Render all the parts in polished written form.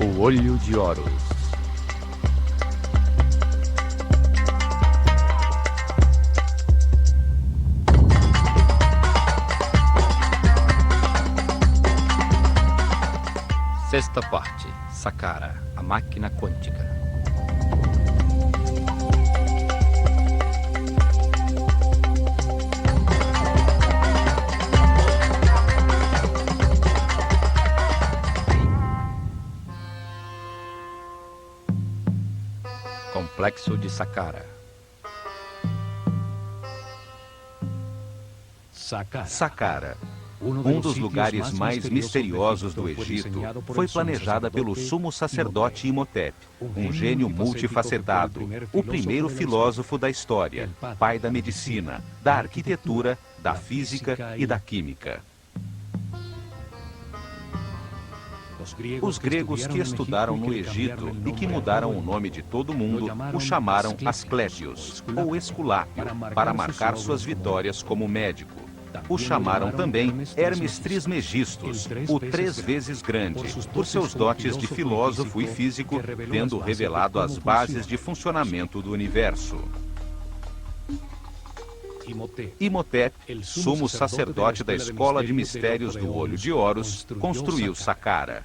O Olho de Horus. Sexta parte. Saqqara, a máquina quântica. Complexo de Saqqara. Saqqara, um dos lugares mais misteriosos do Egito, foi planejada pelo sumo sacerdote Imhotep, um gênio multifacetado, o primeiro filósofo da história, pai da medicina, da arquitetura, da física e da química. Os gregos que estudaram no Egito e que mudaram o nome de todo mundo o chamaram Asclépios, ou Esculápio, para marcar suas vitórias como médico. O chamaram também Hermes Trismegistus, o 3 vezes grande, por seus dotes de filósofo e físico, tendo revelado as bases de funcionamento do universo. Imhotep, sumo sacerdote da Escola de Mistérios do Olho de Horus, construiu Saqqara.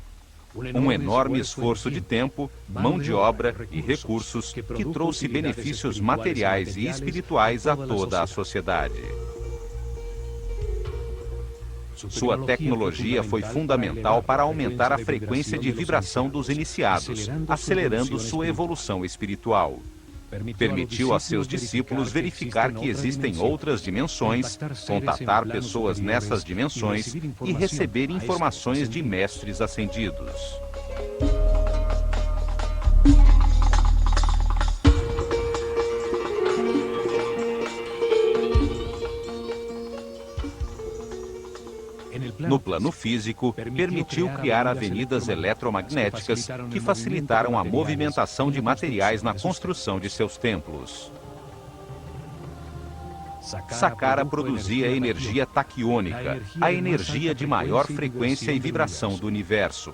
Um enorme esforço de tempo, mão de obra e recursos que trouxe benefícios materiais e espirituais a toda a sociedade. Sua tecnologia foi fundamental para aumentar a frequência de vibração dos iniciados, acelerando sua evolução espiritual. Permitiu a seus discípulos verificar que existem outras dimensões, contatar pessoas nessas dimensões e receber informações de mestres ascendidos. No plano físico, permitiu criar avenidas eletromagnéticas que facilitaram a movimentação de materiais na construção de seus templos. Saqqara produzia energia taquiônica, a energia de maior frequência e vibração do universo.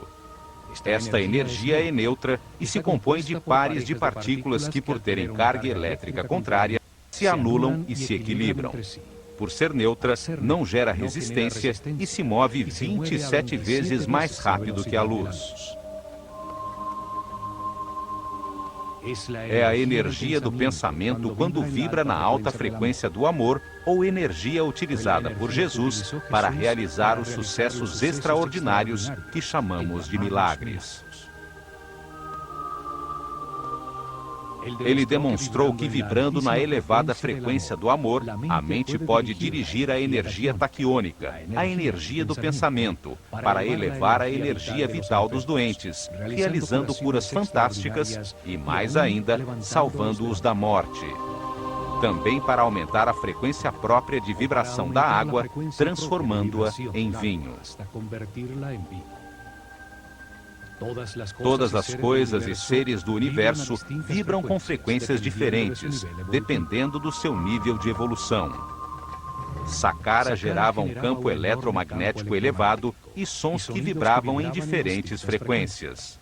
Esta energia é neutra e se compõe de pares de partículas que, por terem carga elétrica contrária, se anulam e se equilibram. Por ser neutra, não gera resistência e se move 27 vezes mais rápido que a luz. É a energia do pensamento quando vibra na alta frequência do amor ou energia utilizada por Jesus para realizar os sucessos extraordinários que chamamos de milagres. Ele demonstrou que, vibrando na elevada frequência do amor, a mente pode dirigir a energia taquiônica, a energia do pensamento, para elevar a energia vital dos doentes, realizando curas fantásticas e, mais ainda, salvando-os da morte. Também para aumentar a frequência própria de vibração da água, transformando-a em vinho. Todas as coisas e seres do universo vibram com frequências diferentes, dependendo do seu nível de evolução. Saqqara gerava um campo eletromagnético elevado e sons que vibravam em diferentes frequências.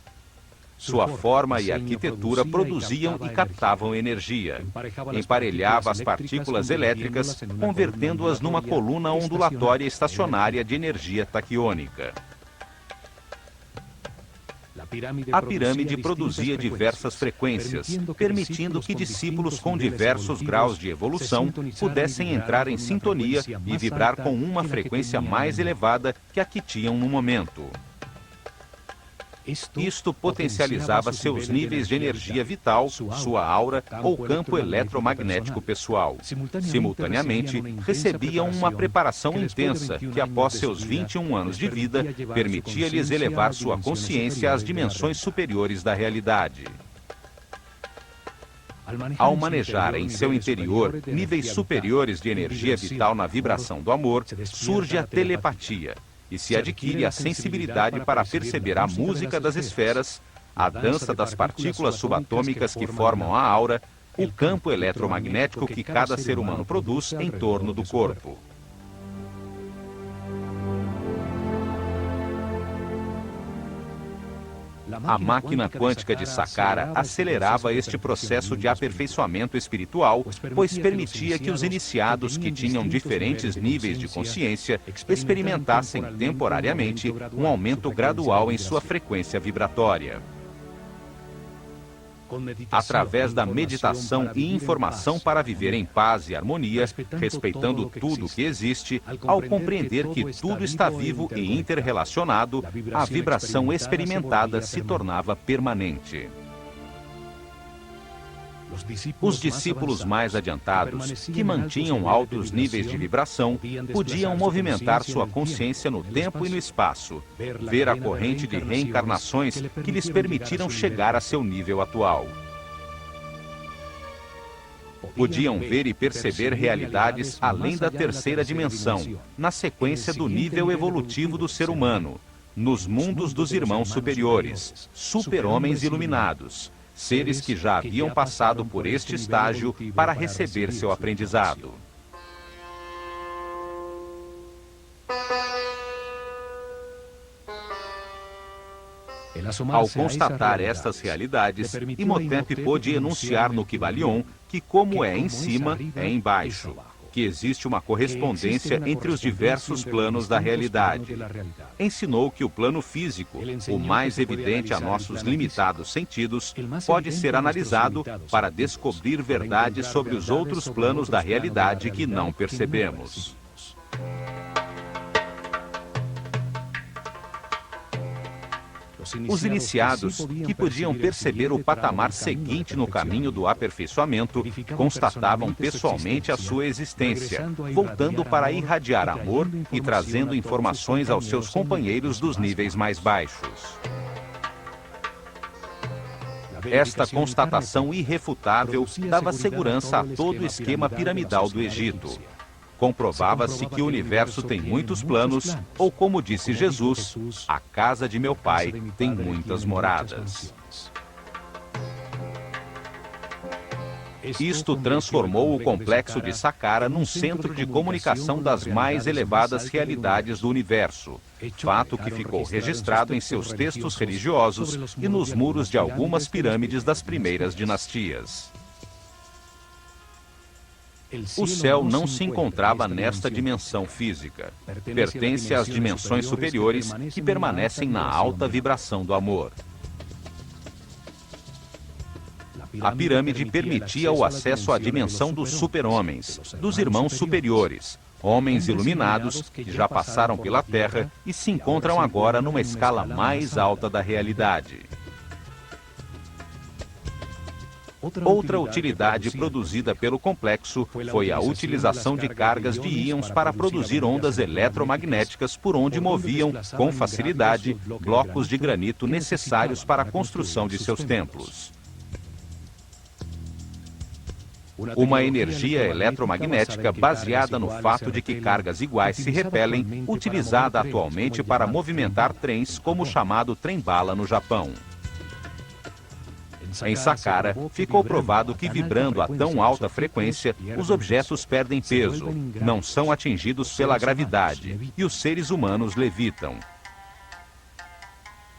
Sua forma e arquitetura produziam e captavam energia. Emparelhava as partículas elétricas, convertendo-as numa coluna ondulatória estacionária de energia taquiônica. A pirâmide produzia diversas frequências, permitindo que discípulos com diversos graus de evolução pudessem entrar em sintonia e vibrar com uma frequência mais elevada que a que tinham no momento. Isto potencializava seus níveis de energia vital, sua aura ou campo eletromagnético pessoal. Simultaneamente, recebiam uma preparação intensa que, após seus 21 anos de vida, permitia-lhes elevar sua consciência às dimensões superiores da realidade. Ao manejar em seu interior níveis superiores de energia vital na vibração do amor, surge a telepatia e se adquire a sensibilidade para perceber a música das esferas, a dança das partículas subatômicas que formam a aura, o campo eletromagnético que cada ser humano produz em torno do corpo. A máquina quântica de Saqqara acelerava este processo de aperfeiçoamento espiritual, pois permitia que os iniciados que tinham diferentes níveis de consciência experimentassem temporariamente um aumento gradual em sua frequência vibratória. Através da meditação e informação para viver em paz e harmonia, respeitando tudo o que existe, ao compreender que tudo está vivo e interrelacionado, a vibração experimentada se tornava permanente. Os discípulos mais adiantados, que mantinham altos níveis de vibração, podiam movimentar sua consciência no tempo e no espaço, ver a corrente de reencarnações que lhes permitiram chegar a seu nível atual. Podiam ver e perceber realidades além da terceira dimensão, na sequência do nível evolutivo do ser humano, nos mundos dos irmãos superiores, super-homens iluminados, seres que já haviam passado por este estágio para receber seu aprendizado. Ao constatar estas realidades, Imhotep pôde enunciar no Kybalion que, como é em cima, é embaixo, que existe uma correspondência entre os diversos planos da realidade. Ensinou que o plano físico, o mais evidente a nossos limitados sentidos, pode ser analisado para descobrir verdades sobre os outros planos da realidade que não percebemos. Os iniciados, que podiam perceber o patamar seguinte no caminho do aperfeiçoamento, constatavam pessoalmente a sua existência, voltando para irradiar amor e trazendo informações aos seus companheiros dos níveis mais baixos. Esta constatação irrefutável dava segurança a todo o esquema piramidal do Egito. Comprovava-se que o universo tem muitos planos, ou como disse Jesus, a casa de meu pai tem muitas moradas. Isto transformou o complexo de Saqqara num centro de comunicação das mais elevadas realidades do universo, fato que ficou registrado em seus textos religiosos e nos muros de algumas pirâmides das primeiras dinastias. O céu não se encontrava nesta dimensão física. Pertence às dimensões superiores que permanecem na alta vibração do amor. A pirâmide permitia o acesso à dimensão dos super-homens, dos irmãos superiores, homens iluminados que já passaram pela Terra e se encontram agora numa escala mais alta da realidade. Outra utilidade produzida pelo complexo foi a utilização de cargas de íons para produzir ondas eletromagnéticas por onde moviam, com facilidade, blocos de granito necessários para a construção de seus templos. Uma energia eletromagnética baseada no fato de que cargas iguais se repelem, utilizada atualmente para movimentar trens como o chamado trem-bala no Japão. Em Saqqara, ficou provado que vibrando a tão alta frequência, os objetos perdem peso, não são atingidos pela gravidade, e os seres humanos levitam.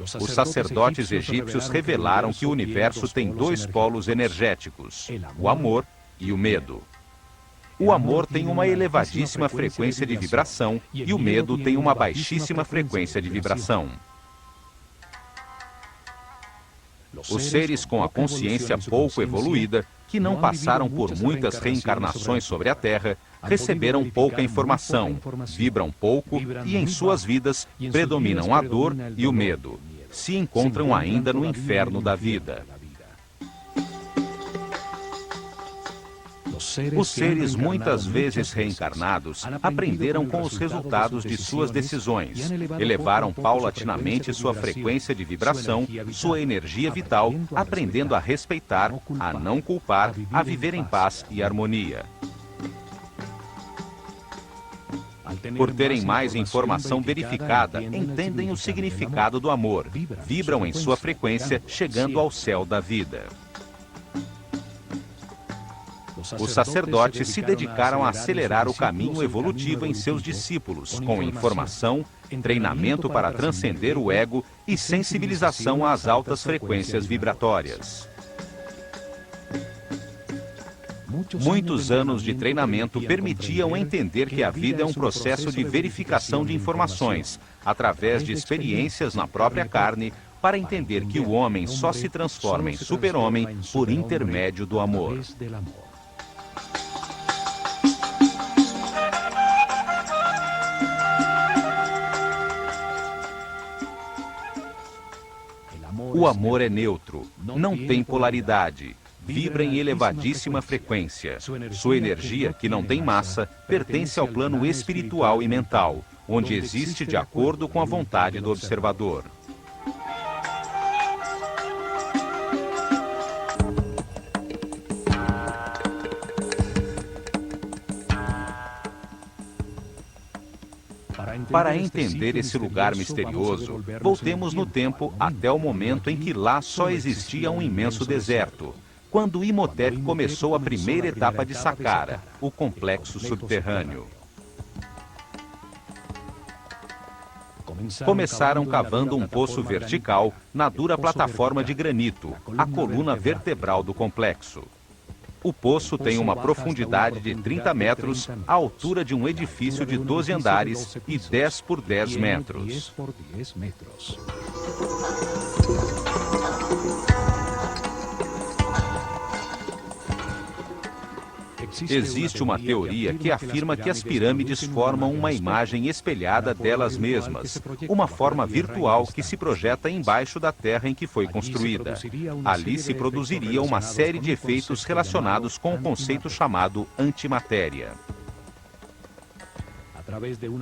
Os sacerdotes egípcios revelaram que o universo tem dois polos energéticos, o amor e o medo. O amor tem uma elevadíssima frequência de vibração e o medo tem uma baixíssima frequência de vibração. Os seres com a consciência pouco evoluída, que não passaram por muitas reencarnações sobre a Terra, receberam pouca informação, vibram pouco e em suas vidas predominam a dor e o medo. Se encontram ainda no inferno da vida. Os seres muitas vezes reencarnados aprenderam com os resultados de suas decisões, elevaram paulatinamente sua frequência de vibração, sua energia vital, aprendendo a respeitar, a não culpar, a viver em paz e harmonia. Por terem mais informação verificada, entendem o significado do amor, vibram em sua frequência, chegando ao céu da vida. Os sacerdotes se dedicaram a acelerar o caminho evolutivo em seus discípulos, com informação, treinamento para transcender o ego e sensibilização às altas frequências vibratórias. Muitos anos de treinamento permitiam entender que a vida é um processo de verificação de informações, através de experiências na própria carne, para entender que o homem só se transforma em super-homem por intermédio do amor. O amor é neutro, não tem polaridade, vibra em elevadíssima frequência. Sua energia, que não tem massa, pertence ao plano espiritual e mental, onde existe de acordo com a vontade do observador. Para entender esse lugar misterioso, voltemos no tempo até o momento em que lá só existia um imenso deserto, quando Imhotep começou a primeira etapa de Saqqara, o complexo subterrâneo. Começaram cavando um poço vertical na dura plataforma de granito, a coluna vertebral do complexo. O poço tem uma profundidade de 30 metros, a altura de um edifício de 12 andares e 10 por 10 metros. Existe uma teoria que afirma que as pirâmides formam uma imagem espelhada delas mesmas, uma forma virtual que se projeta embaixo da terra em que foi construída. Ali se produziria uma série de efeitos relacionados com o conceito chamado antimatéria.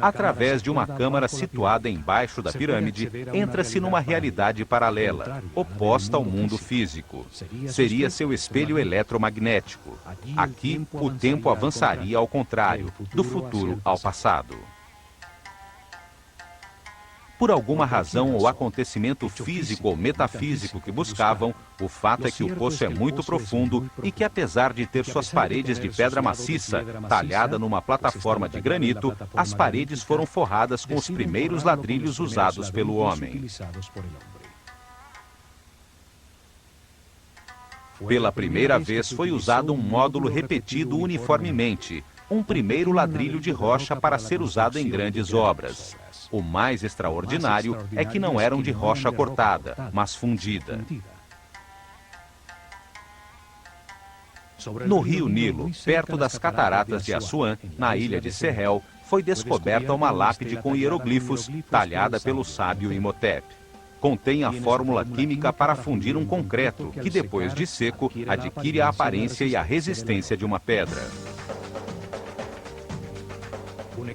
Através de uma câmara situada embaixo da pirâmide, entra-se numa realidade paralela, oposta ao mundo físico. Seria seu espelho eletromagnético. Aqui, o tempo avançaria ao contrário, do futuro ao passado. Por alguma razão ou acontecimento físico ou metafísico que buscavam, o fato é que o poço é muito profundo e que, apesar de ter suas paredes de pedra maciça, talhada numa plataforma de granito, as paredes foram forradas com os primeiros ladrilhos usados pelo homem. Pela primeira vez foi usado um módulo repetido uniformemente, um primeiro ladrilho de rocha para ser usado em grandes obras. O mais extraordinário é que não eram de rocha cortada, mas fundida. No rio Nilo, perto das cataratas de Assuã, na ilha de Sehel, foi descoberta uma lápide com hieroglifos, talhada pelo sábio Imhotep. Contém a fórmula química para fundir um concreto, que depois de seco, adquire a aparência e a resistência de uma pedra.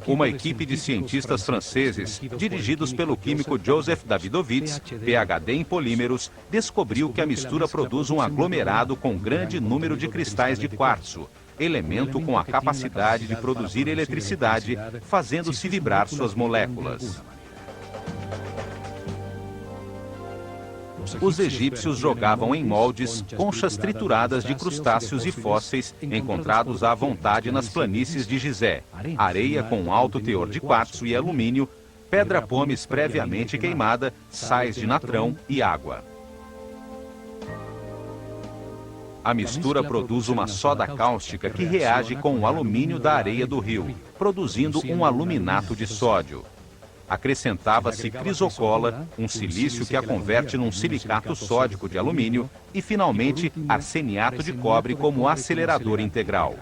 Uma equipe de cientistas franceses, dirigidos pelo químico Joseph Davidovits, PhD em polímeros, descobriu que a mistura produz um aglomerado com grande número de cristais de quartzo, elemento com a capacidade de produzir eletricidade, fazendo-se vibrar suas moléculas. Os egípcios jogavam em moldes conchas trituradas de crustáceos e fósseis encontrados à vontade nas planícies de Gizé, areia com alto teor de quartzo e alumínio, pedra pómez previamente queimada, sais de natrão e água. A mistura produz uma soda cáustica que reage com o alumínio da areia do rio, produzindo um aluminato de sódio. Acrescentava-se crisocola, um silício que a converte num silicato sódico de alumínio, e, finalmente, arseniato de cobre como acelerador integral.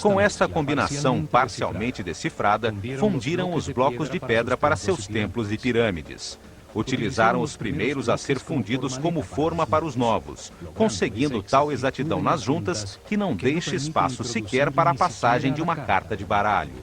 Com esta combinação parcialmente decifrada, fundiram os blocos de pedra para seus templos e pirâmides. Utilizaram os primeiros a ser fundidos como forma para os novos, conseguindo tal exatidão nas juntas que não deixa espaço sequer para a passagem de uma carta de baralho.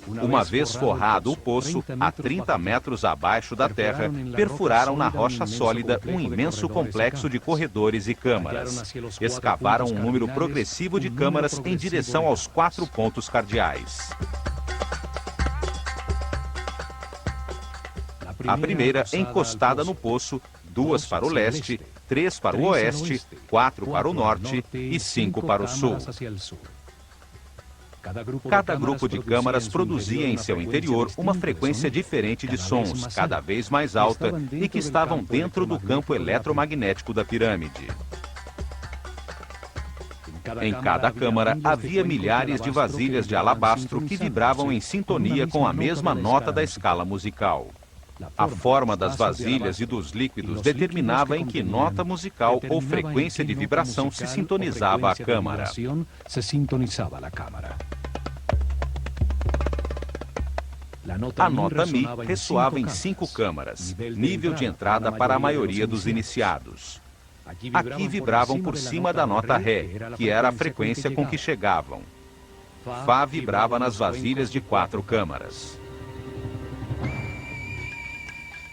Uma vez forrado o poço, a 30 metros abaixo da terra, perfuraram na rocha sólida um imenso complexo de corredores e câmaras. Escavaram um número progressivo de câmaras em direção aos 4 pontos cardeais. A primeira, encostada no poço, 2 para o leste, 3 para o oeste, 4 para o norte e 5 para o sul. Cada grupo de câmaras produzia em seu interior uma frequência diferente de sons, cada vez mais alta, e que estavam dentro do campo eletromagnético da pirâmide. Em cada câmara havia milhares de vasilhas de alabastro que vibravam em sintonia com a mesma nota da escala musical. A forma das vasilhas e dos líquidos determinava em que nota musical ou frequência de vibração se sintonizava a câmara. A nota Mi ressoava em 5 câmaras, nível de entrada para a maioria dos iniciados. Aqui vibravam por cima da nota Ré, que era a frequência com que chegavam. Fá vibrava nas vasilhas de 4 câmaras.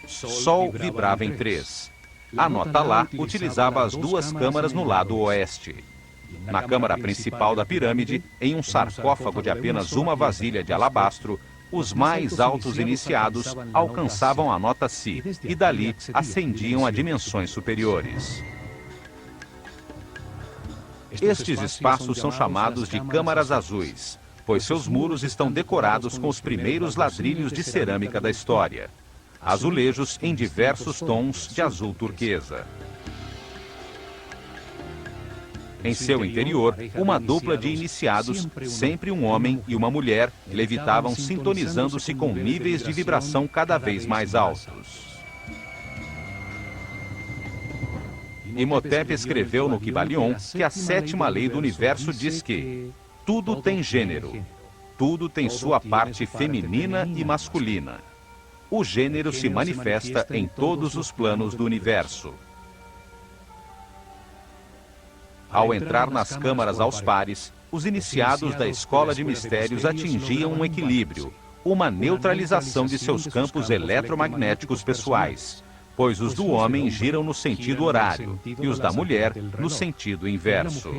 Sol vibrava em 3. A nota Lá utilizava as 2 câmaras no lado oeste. Na câmara principal da pirâmide, em um sarcófago de apenas uma vasilha de alabastro, os mais altos iniciados alcançavam a nota Si e dali ascendiam a dimensões superiores. Estes espaços são chamados de câmaras azuis, pois seus muros estão decorados com os primeiros ladrilhos de cerâmica da história, azulejos em diversos tons de azul turquesa. Em seu interior, uma dupla de iniciados, sempre um homem e uma mulher, levitavam sintonizando-se com níveis de vibração cada vez mais altos. Imhotep escreveu no Kybalion que a 7ª lei do universo diz que tudo tem gênero, tudo tem sua parte feminina e masculina. O gênero se manifesta em todos os planos do universo. Ao entrar nas câmaras aos pares, os iniciados da escola de mistérios atingiam um equilíbrio, uma neutralização de seus campos eletromagnéticos pessoais, pois os do homem giram no sentido horário e os da mulher no sentido inverso.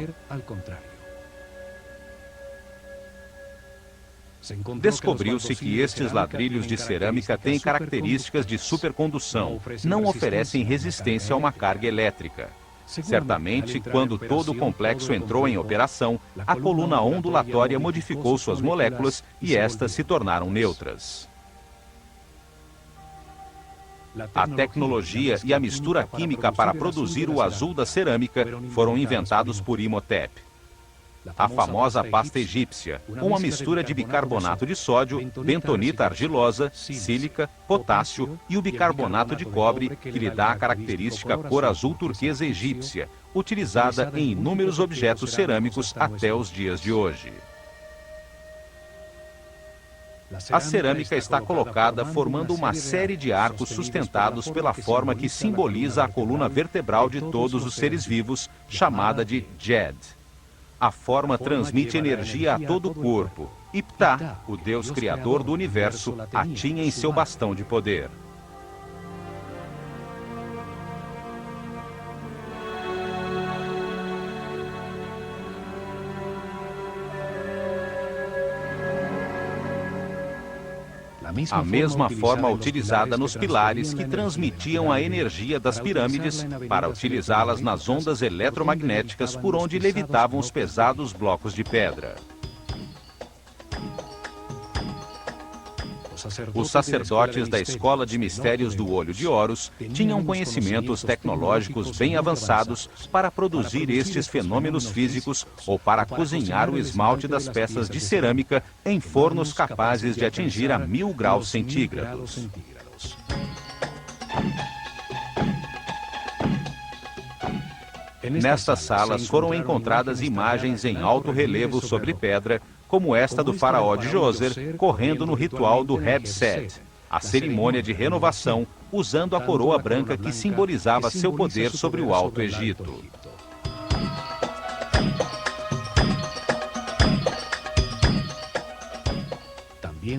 Descobriu-se que estes ladrilhos de cerâmica têm características de supercondução, não oferecem resistência a uma carga elétrica. Certamente, quando todo o complexo entrou em operação, a coluna ondulatória modificou suas moléculas e estas se tornaram neutras. A tecnologia e a mistura química para produzir o azul da cerâmica foram inventados por Imhotep. A famosa pasta egípcia, uma mistura de bicarbonato de sódio, bentonita argilosa, sílica, potássio e o bicarbonato de cobre, que lhe dá a característica cor azul turquesa egípcia, utilizada em inúmeros objetos cerâmicos até os dias de hoje. A cerâmica está colocada formando uma série de arcos sustentados pela forma que simboliza a coluna vertebral de todos os seres vivos, chamada de Djed. A forma transmite energia a todo o corpo, e Ptah, o Deus criador do universo, a tinha em seu bastão de poder. A mesma forma utilizada nos pilares que transmitiam a energia das pirâmides para utilizá-las nas ondas eletromagnéticas por onde levitavam os pesados blocos de pedra. Os sacerdotes da Escola de Mistérios do Olho de Horus tinham conhecimentos tecnológicos bem avançados para produzir estes fenômenos físicos ou para cozinhar o esmalte das peças de cerâmica em fornos capazes de atingir a 1000 graus centígrados. Nestas salas foram encontradas imagens em alto relevo sobre pedra, como esta do faraó de Djoser, correndo no ritual do Heb-Sed, a cerimônia de renovação, usando a coroa branca que simbolizava seu poder sobre o Alto Egito.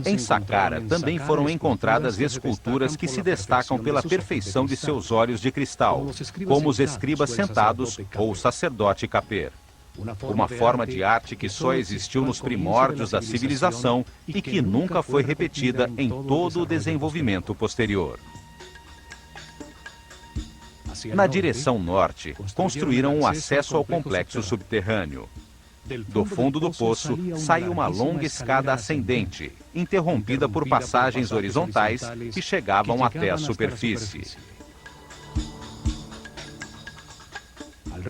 Em Saqqara também foram encontradas esculturas que se destacam pela perfeição de seus olhos de cristal, como os escribas sentados ou o sacerdote Khapir. Uma forma de arte que só existiu nos primórdios da civilização e que nunca foi repetida em todo o desenvolvimento posterior. Na direção norte, construíram um acesso ao complexo subterrâneo. Do fundo do poço, saiu uma longa escada ascendente, interrompida por passagens horizontais que chegavam até a superfície.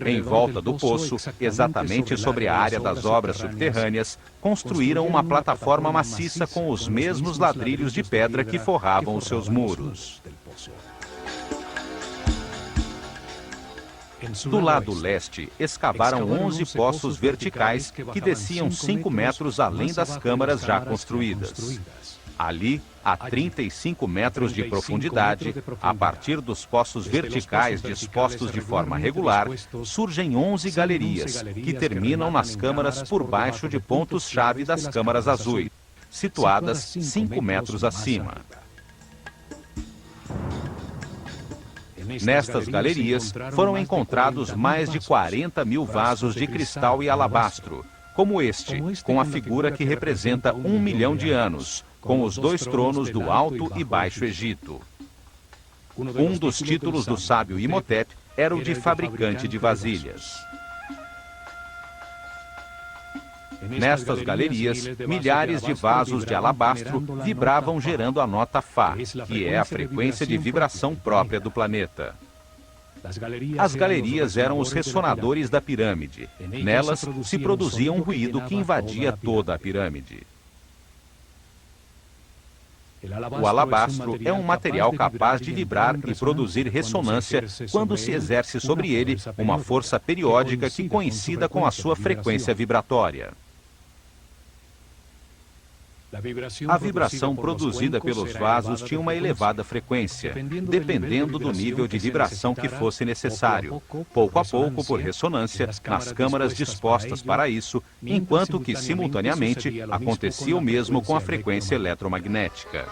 Em volta do poço, exatamente sobre a área das obras subterrâneas, construíram uma plataforma maciça com os mesmos ladrilhos de pedra que forravam os seus muros. Do lado leste, escavaram 11 poços verticais que desciam 5 metros além das câmaras já construídas. Ali, a 35 metros de profundidade, a partir dos poços verticais dispostos de forma regular, surgem 11 galerias, que terminam nas câmaras por baixo de pontos-chave das câmaras azuis, situadas 5 metros acima. Nestas galerias, foram encontrados mais de 40 mil vasos de cristal e alabastro, como este, com a figura que representa 1 milhão de anos, com os 2 tronos do Alto e Baixo Egito. Um dos títulos do sábio Imhotep era o de fabricante de vasilhas. Nestas galerias, milhares de vasos de alabastro vibravam gerando a nota Fá, que é a frequência de vibração própria do planeta. As galerias eram os ressonadores da pirâmide. Nelas se produzia um ruído que invadia toda a pirâmide. O alabastro é um material capaz de vibrar e produzir ressonância quando se exerce sobre ele uma força periódica que coincida com a sua frequência vibratória. A vibração produzida pelos vasos tinha uma elevada frequência, dependendo do nível de vibração que fosse necessário, pouco a pouco por ressonância, nas câmaras dispostas para isso, enquanto que, simultaneamente, acontecia o mesmo com a frequência eletromagnética.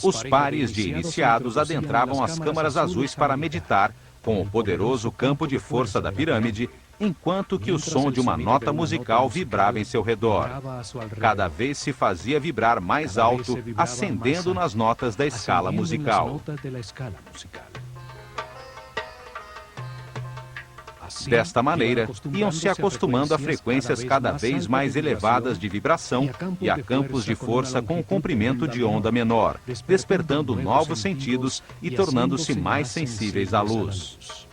Os pares de iniciados adentravam as câmaras azuis para meditar, com o poderoso campo de força da pirâmide, enquanto que o som de uma nota musical vibrava em seu redor. Cada vez se fazia vibrar mais alto, ascendendo nas notas da escala musical. Desta maneira, iam se acostumando a frequências cada vez mais elevadas de vibração e a campos de força com o comprimento de onda menor, despertando novos sentidos e tornando-se mais sensíveis à luz.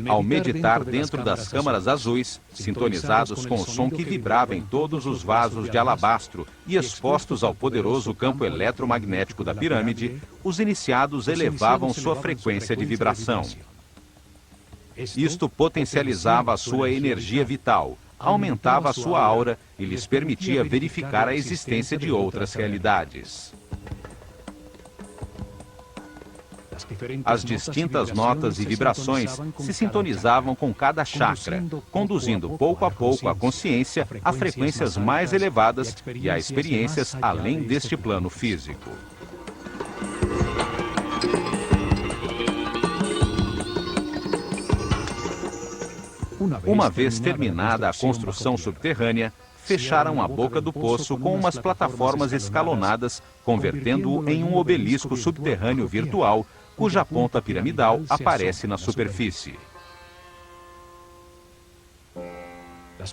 Ao meditar dentro das câmaras azuis, sintonizados com o som que vibrava em todos os vasos de alabastro e expostos ao poderoso campo eletromagnético da pirâmide, os iniciados elevavam sua frequência de vibração. Isto potencializava a sua energia vital, aumentava a sua aura e lhes permitia verificar a existência de outras realidades. As distintas notas e vibrações se sintonizavam com cada chakra, conduzindo pouco a pouco a consciência a frequências mais elevadas e a experiências além deste plano físico. Uma vez terminada a construção subterrânea, fecharam a boca do poço com umas plataformas escalonadas, convertendo-o em um obelisco subterrâneo virtual, cuja ponta piramidal aparece na superfície.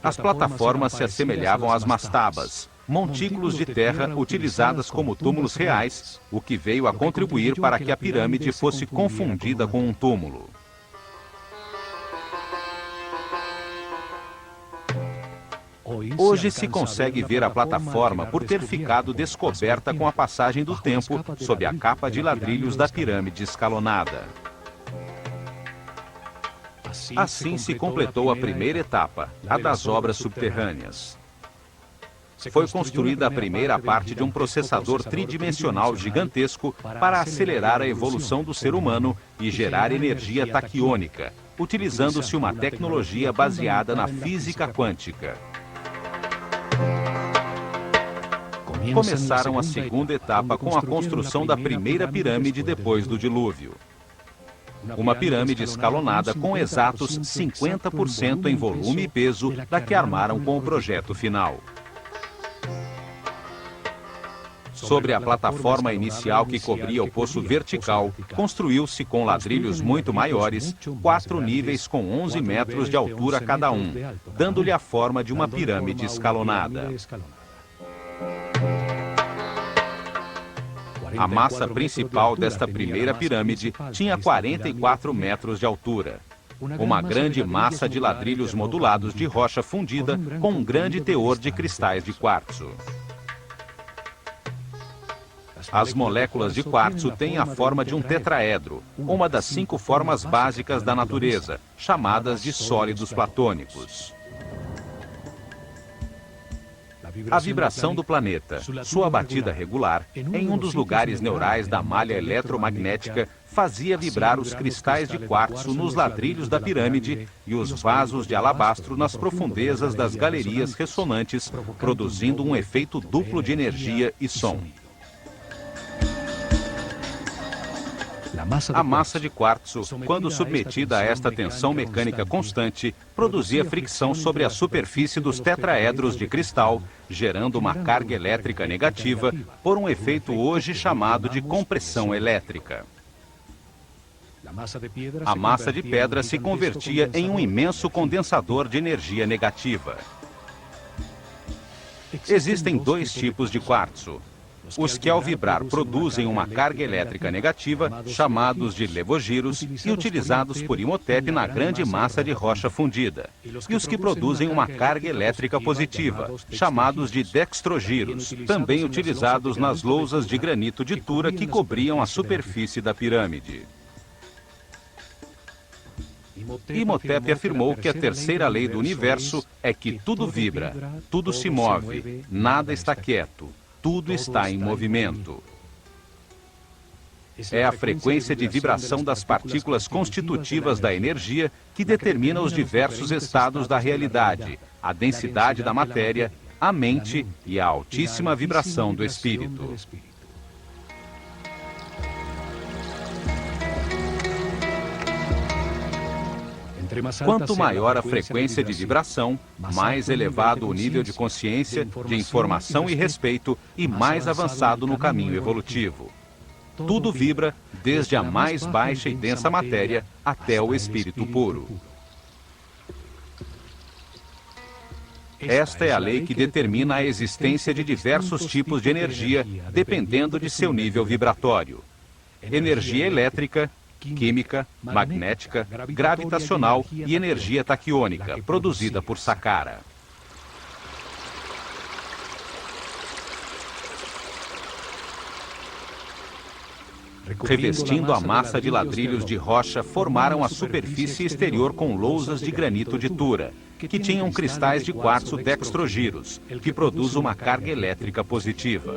As plataformas se assemelhavam às mastabas, montículos de terra utilizadas como túmulos reais, o que veio a contribuir para que a pirâmide fosse confundida com um túmulo. Hoje se consegue ver a plataforma por ter ficado descoberta com a passagem do tempo sob a capa de ladrilhos da pirâmide escalonada. Assim se completou a primeira etapa, a das obras subterrâneas. Foi construída a primeira parte de um processador tridimensional gigantesco para acelerar a evolução do ser humano e gerar energia taquiônica, utilizando-se uma tecnologia baseada na física quântica. Começaram a segunda etapa com a construção da primeira pirâmide depois do dilúvio. Uma pirâmide escalonada com exatos 50% em volume e peso da que armaram com o projeto final. Sobre a plataforma inicial que cobria o poço vertical, construiu-se com ladrilhos muito maiores, 4 níveis com 11 metros de altura cada um, dando-lhe a forma de uma pirâmide escalonada. A massa principal desta primeira pirâmide tinha 44 metros de altura. Uma grande massa de ladrilhos modulados de rocha fundida com um grande teor de cristais de quartzo. As moléculas de quartzo têm a forma de um tetraedro, uma das 5 formas básicas da natureza, chamadas de sólidos platônicos. A vibração do planeta, sua batida regular, em um dos lugares neurais da malha eletromagnética, fazia vibrar os cristais de quartzo nos ladrilhos da pirâmide e os vasos de alabastro nas profundezas das galerias ressonantes, produzindo um efeito duplo de energia e som. A massa de quartzo, quando submetida a esta tensão mecânica constante, produzia fricção sobre a superfície dos tetraedros de cristal, gerando uma carga elétrica negativa por um efeito hoje chamado de compressão elétrica. A massa de pedra se convertia em um imenso condensador de energia negativa. Existem 2 tipos de quartzo. Os que ao vibrar produzem uma carga elétrica negativa, chamados de levogiros, e utilizados por Imhotep na grande massa de rocha fundida. E os que produzem uma carga elétrica positiva, chamados de dextrogiros, também utilizados nas lousas de granito de Tura que cobriam a superfície da pirâmide. Imhotep afirmou que a terceira lei do universo é que tudo vibra, tudo se move, nada está quieto. Tudo está em movimento. É a frequência de vibração das partículas constitutivas da energia que determina os diversos estados da realidade, a densidade da matéria, a mente e a altíssima vibração do espírito. Quanto maior a frequência de vibração, mais elevado o nível de consciência, de informação e respeito e mais avançado no caminho evolutivo. Tudo vibra, desde a mais baixa e densa matéria até o espírito puro. Esta é a lei que determina a existência de diversos tipos de energia, dependendo de seu nível vibratório. Energia elétrica, química, magnética, gravitacional e energia taquiônica, produzida por Saqqara. Revestindo a massa de ladrilhos de rocha, formaram a superfície exterior com lousas de granito de Tura, que tinham cristais de quartzo dextrogiros, que produz uma carga elétrica positiva.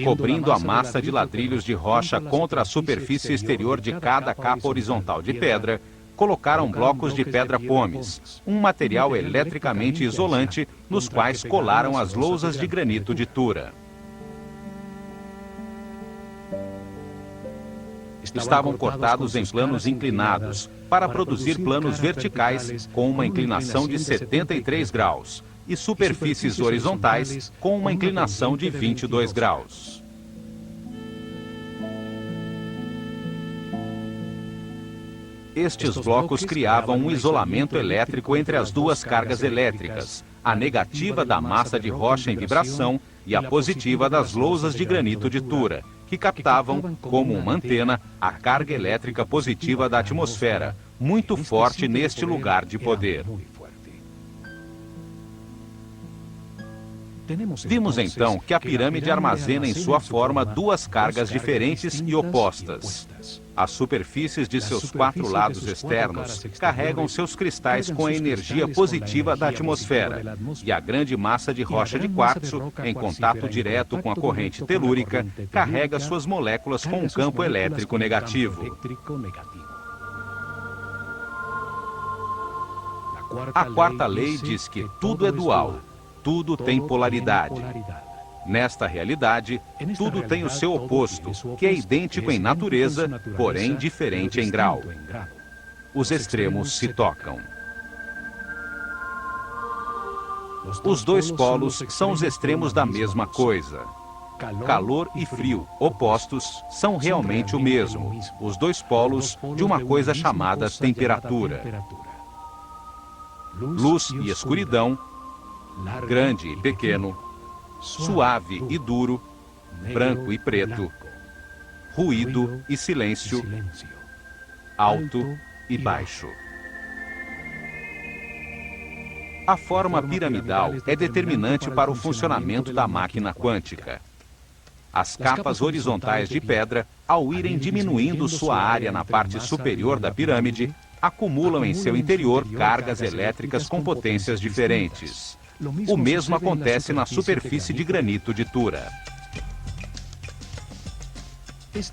Cobrindo a massa de ladrilhos de rocha contra a superfície exterior de cada capa horizontal de pedra, colocaram blocos de pedra pómez, um material eletricamente isolante, nos quais colaram as lousas de granito de Tura. Estavam cortados em planos inclinados, para produzir planos verticais com uma inclinação de 73 graus, e superfícies horizontais com uma inclinação de 22 graus. Estes blocos criavam um isolamento elétrico entre as duas cargas elétricas, a negativa da massa de rocha em vibração e a positiva das lousas de granito de Tura, que captavam, como uma antena, a carga elétrica positiva da atmosfera, muito forte neste lugar de poder. Vimos então que a pirâmide armazena em sua forma 2 cargas diferentes e opostas. As superfícies de seus 4 lados externos carregam seus cristais com a energia positiva da atmosfera, e a grande massa de rocha de quartzo, em contato direto com a corrente telúrica, carrega suas moléculas com um campo elétrico negativo. A quarta lei diz que tudo é dual. Tudo tem polaridade. Nesta realidade, tudo tem o seu oposto, que é idêntico em natureza, porém diferente em grau. Os extremos se tocam. Os dois polos são os extremos da mesma coisa. Calor e frio, opostos, são realmente o mesmo, os dois polos de uma coisa chamada temperatura. Luz e escuridão, grande e pequeno, suave e duro, branco e preto, ruído e silêncio, alto e baixo. A forma piramidal é determinante para o funcionamento da máquina quântica. As capas horizontais de pedra, ao irem diminuindo sua área na parte superior da pirâmide, acumulam em seu interior cargas elétricas com potências diferentes. O mesmo acontece na superfície de granito de Tura.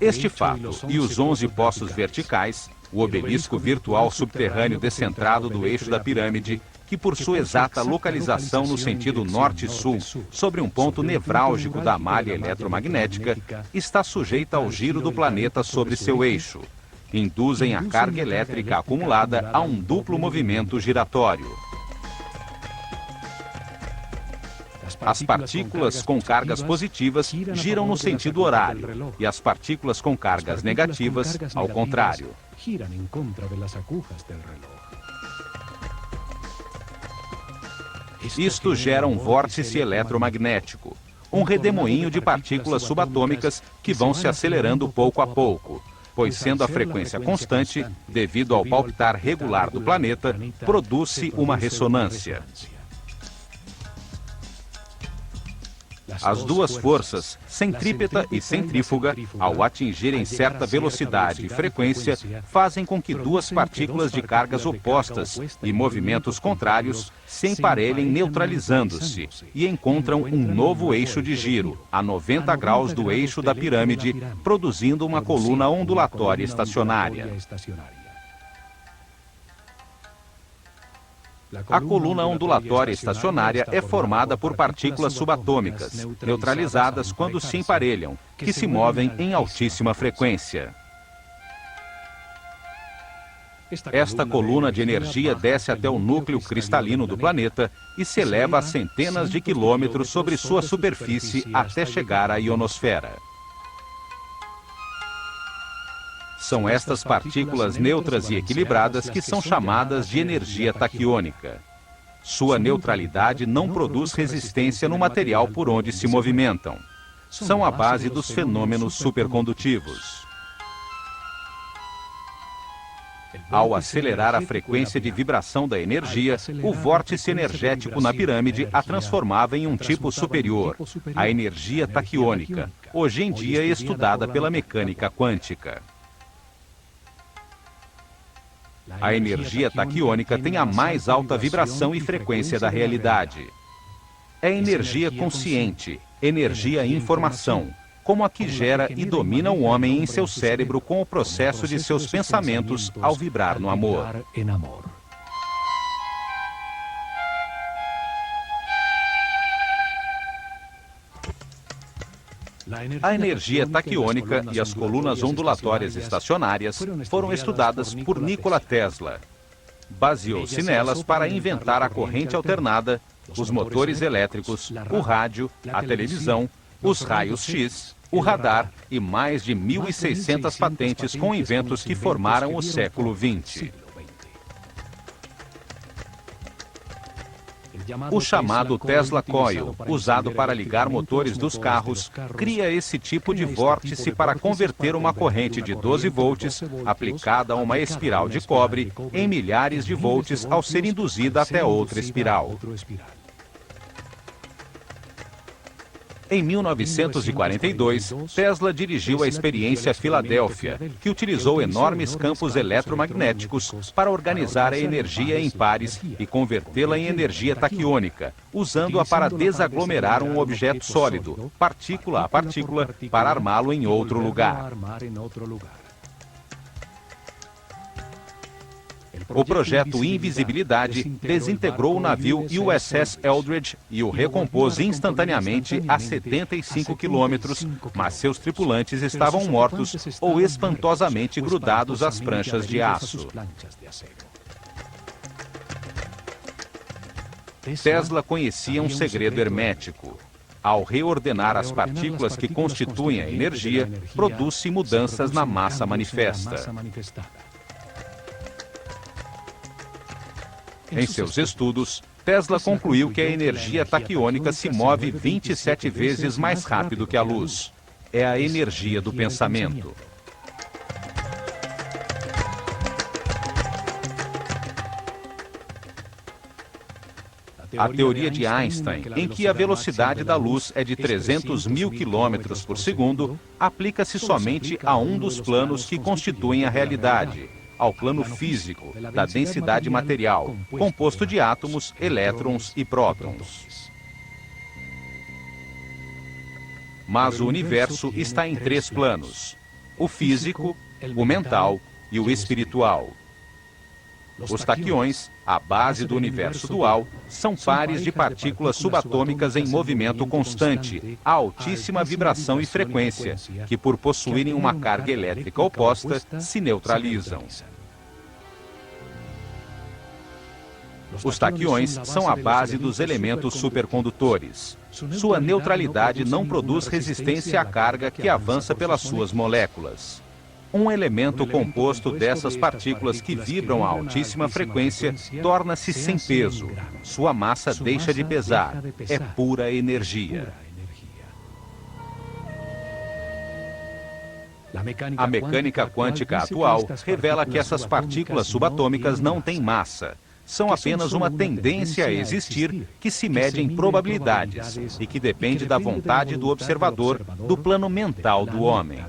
Este fato e os 11 poços verticais, o obelisco virtual subterrâneo descentrado do eixo da pirâmide, que por sua exata localização no sentido norte-sul, sobre um ponto nevrálgico da malha eletromagnética, está sujeita ao giro do planeta sobre seu eixo, induzem a carga elétrica acumulada a um duplo movimento giratório. As partículas com cargas positivas giram no sentido horário e as partículas com cargas negativas ao contrário. Isto gera um vórtice eletromagnético, um redemoinho de partículas subatômicas que vão se acelerando pouco a pouco, pois sendo a frequência constante, devido ao palpitar regular do planeta, produz-se uma ressonância. As duas forças, centrípeta e centrífuga, ao atingirem certa velocidade e frequência, fazem com que duas partículas de cargas opostas e movimentos contrários se emparelhem neutralizando-se e encontram um novo eixo de giro, a 90 graus do eixo da pirâmide, produzindo uma coluna ondulatória estacionária. A coluna ondulatória estacionária é formada por partículas subatômicas, neutralizadas quando se emparelham, que se movem em altíssima frequência. Esta coluna de energia desce até o núcleo cristalino do planeta e se eleva a centenas de quilômetros sobre sua superfície até chegar à ionosfera. São estas partículas neutras e equilibradas que são chamadas de energia taquiônica. Sua neutralidade não produz resistência no material por onde se movimentam. São a base dos fenômenos supercondutivos. Ao acelerar a frequência de vibração da energia, o vórtice energético na pirâmide a transformava em um tipo superior, a energia taquiônica, hoje em dia estudada pela mecânica quântica. A energia taquiônica tem a mais alta vibração e frequência da realidade. É energia consciente, energia e informação, como a que gera e domina o homem em seu cérebro com o processo de seus pensamentos ao vibrar no amor. A energia taquiônica e as colunas ondulatórias estacionárias foram estudadas por Nikola Tesla. Baseou-se nelas para inventar a corrente alternada, os motores elétricos, o rádio, a televisão, os raios-x, o radar e mais de 1.600 patentes com inventos que formaram o século XX. O chamado Tesla Coil, usado para ligar motores dos carros, cria esse tipo de vórtice para converter uma corrente de 12 volts, aplicada a uma espiral de cobre, em milhares de volts ao ser induzida até outra espiral. Em 1942, Tesla dirigiu a experiência Filadélfia, que utilizou enormes campos eletromagnéticos para organizar a energia em pares e convertê-la em energia taquiônica, usando-a para desaglomerar um objeto sólido, partícula a partícula, para armá-lo em outro lugar. O projeto Invisibilidade desintegrou o navio USS Eldridge e o recompôs instantaneamente a 75 quilômetros, mas seus tripulantes estavam mortos ou espantosamente grudados às pranchas de aço. Tesla conhecia um segredo hermético. Ao reordenar as partículas que constituem a energia, produz-se mudanças na massa manifesta. Em seus estudos, Tesla concluiu que a energia taquiônica se move 27 vezes mais rápido que a luz. É a energia do pensamento. A teoria de Einstein, em que a velocidade da luz é de 300 mil quilômetros por segundo, aplica-se somente a um dos planos que constituem a realidade, ao plano físico, da densidade material, composto de átomos, elétrons e prótons. Mas o universo está em 3 planos: o físico, o mental e o espiritual. Os taquiões, a base do universo dual, são pares de partículas subatômicas em movimento constante, a altíssima vibração e frequência, que por possuírem uma carga elétrica oposta, se neutralizam. Os taquiões são a base dos elementos supercondutores. Sua neutralidade não produz resistência à carga que avança pelas suas moléculas. Um elemento composto dessas partículas que vibram a altíssima frequência torna-se sem peso. Sua massa deixa de pesar. É pura energia. A mecânica quântica atual revela que essas partículas subatômicas não têm massa. São apenas uma tendência a existir que se mede em probabilidades e que depende da vontade do observador, do plano mental do homem.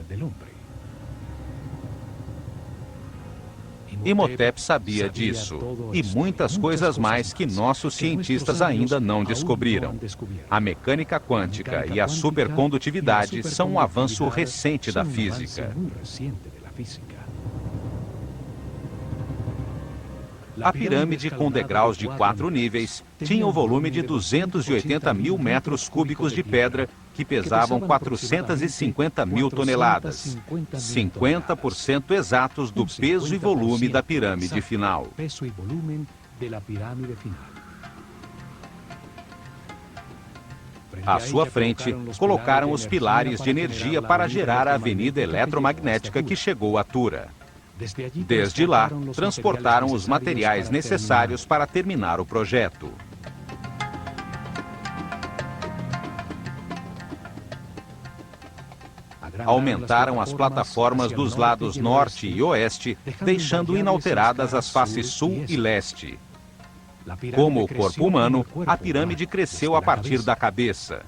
Imhotep sabia disso, e muitas coisas mais que nossos cientistas ainda não descobriram. A mecânica quântica e a supercondutividade são um avanço recente da física. A pirâmide, com degraus de 4 níveis, tinha um volume de 280 mil metros cúbicos de pedra, que pesavam 450 mil toneladas, 50% exatos do peso e volume da pirâmide final. À sua frente, colocaram os pilares de energia para gerar a avenida eletromagnética que chegou a Tura. Desde lá, transportaram os materiais necessários para terminar o projeto. Aumentaram as plataformas dos lados norte e oeste, deixando inalteradas as faces sul e leste. Como o corpo humano, a pirâmide cresceu a partir da cabeça.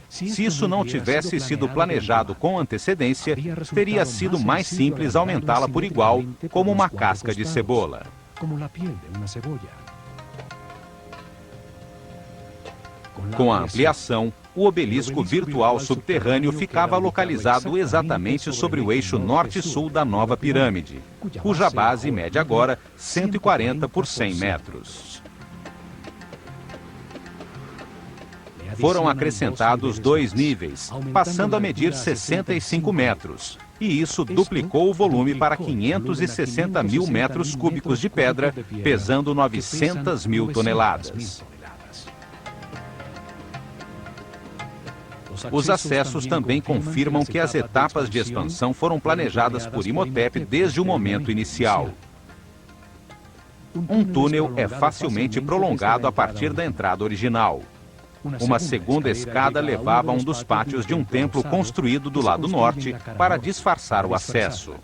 Se isso não tivesse sido planejado com antecedência, teria sido mais simples aumentá-la por igual, como uma casca de cebola. Com a ampliação, o obelisco virtual subterrâneo ficava localizado exatamente sobre o eixo norte-sul da nova pirâmide, cuja base mede agora 140 por 100 metros. Foram acrescentados 2 níveis, passando a medir 65 metros, e isso duplicou o volume para 560 mil metros cúbicos de pedra, pesando 900 mil toneladas. Os acessos também confirmam que as etapas de expansão foram planejadas por Imhotep desde o momento inicial. Um túnel é facilmente prolongado a partir da entrada original. Uma segunda escada levava a um dos pátios de um templo construído do lado norte para disfarçar o acesso.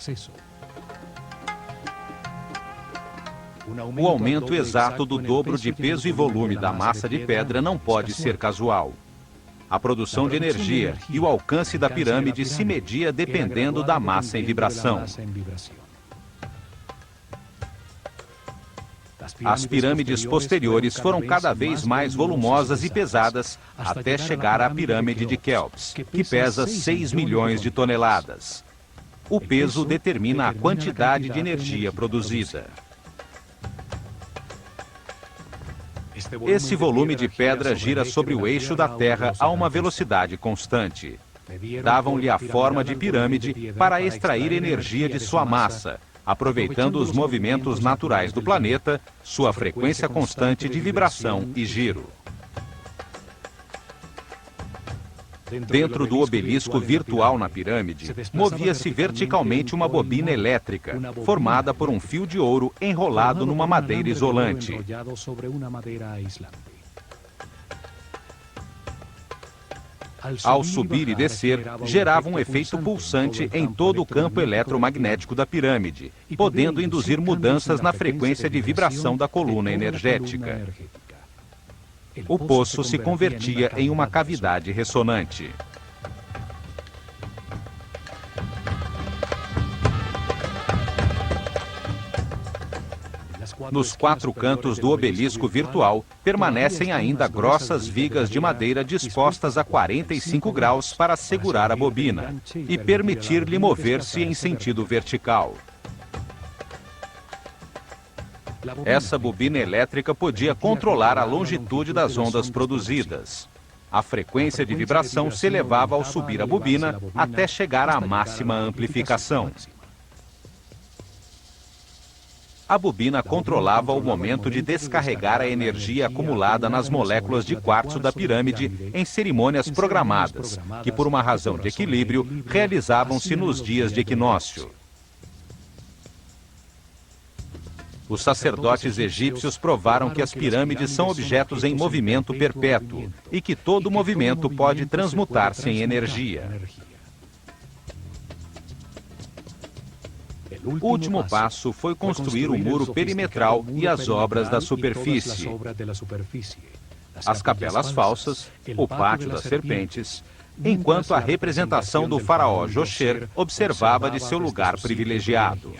O aumento exato do dobro de peso e volume da massa de pedra não pode ser casual. A produção de energia e o alcance da pirâmide se media dependendo da massa em vibração. As pirâmides posteriores foram cada vez mais volumosas e pesadas até chegar à pirâmide de Quéops, que pesa 6 milhões de toneladas. O peso determina a quantidade de energia produzida. Esse volume de pedra gira sobre o eixo da Terra a uma velocidade constante. Davam-lhe a forma de pirâmide para extrair energia de sua massa, aproveitando os movimentos naturais do planeta, sua frequência constante de vibração e giro. Dentro do obelisco virtual na pirâmide, movia-se verticalmente uma bobina elétrica, formada por um fio de ouro enrolado numa madeira isolante. Ao subir e descer, gerava um efeito pulsante em todo o campo eletromagnético da pirâmide, podendo induzir mudanças na frequência de vibração da coluna energética. O poço se convertia em uma cavidade ressonante. Nos 4 cantos do obelisco virtual, permanecem ainda grossas vigas de madeira dispostas a 45 graus para segurar a bobina e permitir-lhe mover-se em sentido vertical. Essa bobina elétrica podia controlar a longitude das ondas produzidas. A frequência de vibração se elevava ao subir a bobina até chegar à máxima amplificação. A bobina controlava o momento de descarregar a energia acumulada nas moléculas de quartzo da pirâmide em cerimônias programadas, que por uma razão de equilíbrio realizavam-se nos dias de equinócio. Os sacerdotes egípcios provaram que as pirâmides são objetos em movimento perpétuo e que todo movimento pode transmutar-se em energia. O último passo foi construir o muro perimetral e as obras da superfície, as capelas falsas, o pátio das serpentes, enquanto a representação do faraó Josher observava de seu lugar privilegiado.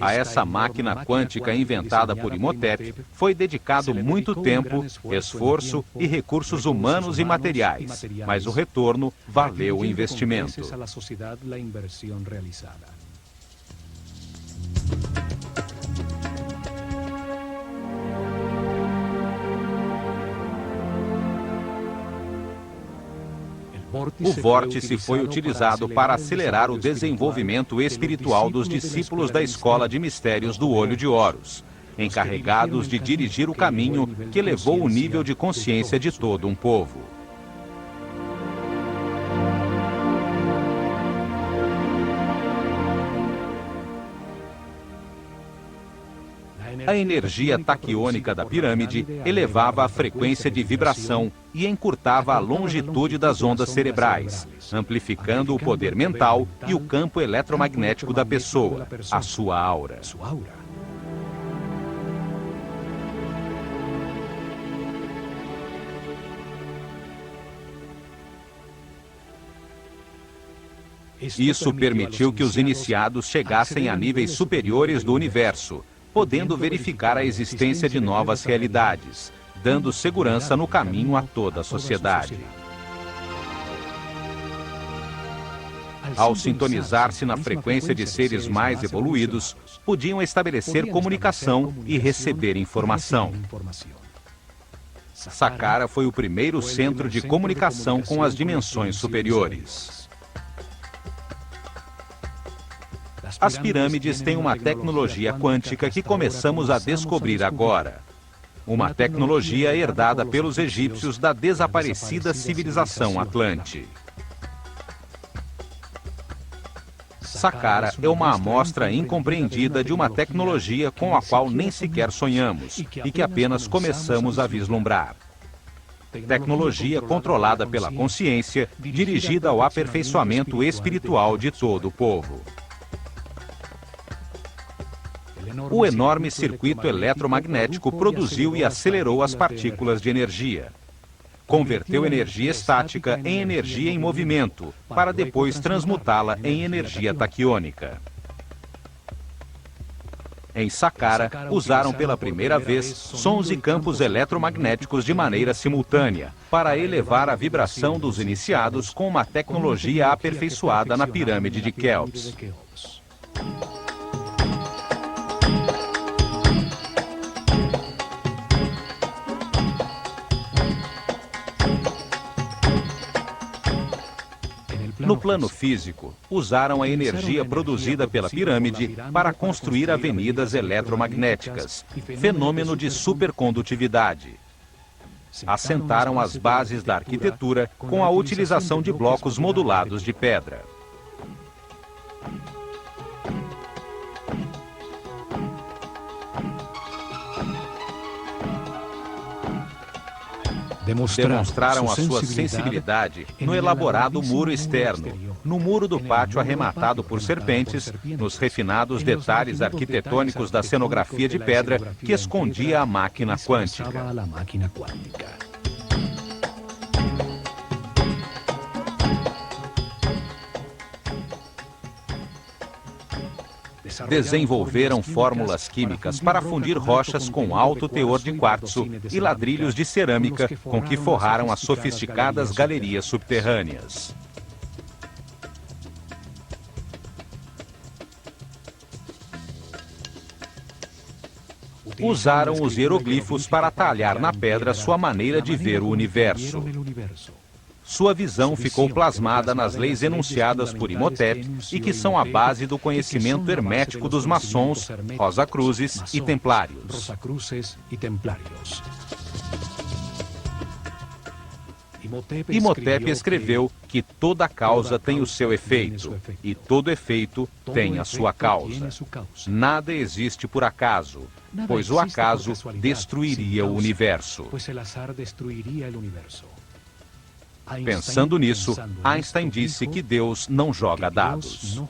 A essa máquina quântica inventada por Imhotep foi dedicado muito tempo, esforço e recursos humanos e materiais, mas o retorno valeu o investimento. O vórtice foi utilizado para acelerar o desenvolvimento espiritual dos discípulos da Escola de Mistérios do Olho de Horus, encarregados de dirigir o caminho que elevou o nível de consciência de todo um povo. A energia taquiônica da pirâmide elevava a frequência de vibração e encurtava a longitude das ondas cerebrais, amplificando o poder mental e o campo eletromagnético da pessoa, a sua aura. Isso permitiu que os iniciados chegassem a níveis superiores do universo, podendo verificar a existência de novas realidades, dando segurança no caminho a toda a sociedade. Ao sintonizar-se na frequência de seres mais evoluídos, podiam estabelecer comunicação e receber informação. Saqqara foi o primeiro centro de comunicação com as dimensões superiores. As pirâmides têm uma tecnologia quântica que começamos a descobrir agora. Uma tecnologia herdada pelos egípcios da desaparecida civilização Atlante. Saqqara é uma amostra incompreendida de uma tecnologia com a qual nem sequer sonhamos e que apenas começamos a vislumbrar. Tecnologia controlada pela consciência, dirigida ao aperfeiçoamento espiritual de todo o povo. O enorme circuito eletromagnético produziu e acelerou as partículas de energia. Converteu energia estática em energia em movimento, para depois transmutá-la em energia taquiônica. Em Saqqara, usaram pela primeira vez sons e campos eletromagnéticos de maneira simultânea, para elevar a vibração dos iniciados com uma tecnologia aperfeiçoada na pirâmide de Quéops. No plano físico, usaram a energia produzida pela pirâmide para construir avenidas eletromagnéticas, fenômeno de supercondutividade. Assentaram as bases da arquitetura com a utilização de blocos modulados de pedra. Demonstraram a sua sensibilidade no elaborado muro externo, no muro do pátio arrematado por serpentes, nos refinados detalhes arquitetônicos da cenografia de pedra que escondia a máquina quântica. Desenvolveram fórmulas químicas para fundir rochas com alto teor de quartzo e ladrilhos de cerâmica com que forraram as sofisticadas galerias subterrâneas. Usaram os hieroglifos para talhar na pedra sua maneira de ver o universo. Sua visão ficou plasmada nas leis enunciadas por Imhotep e que são a base do conhecimento hermético dos maçons, Rosacruzes e Templários. Imhotep escreveu que toda causa tem o seu efeito, e todo efeito tem a sua causa. Nada existe por acaso, pois o acaso destruiria o universo. Pensando nisso, Einstein disse que Deus não joga dados.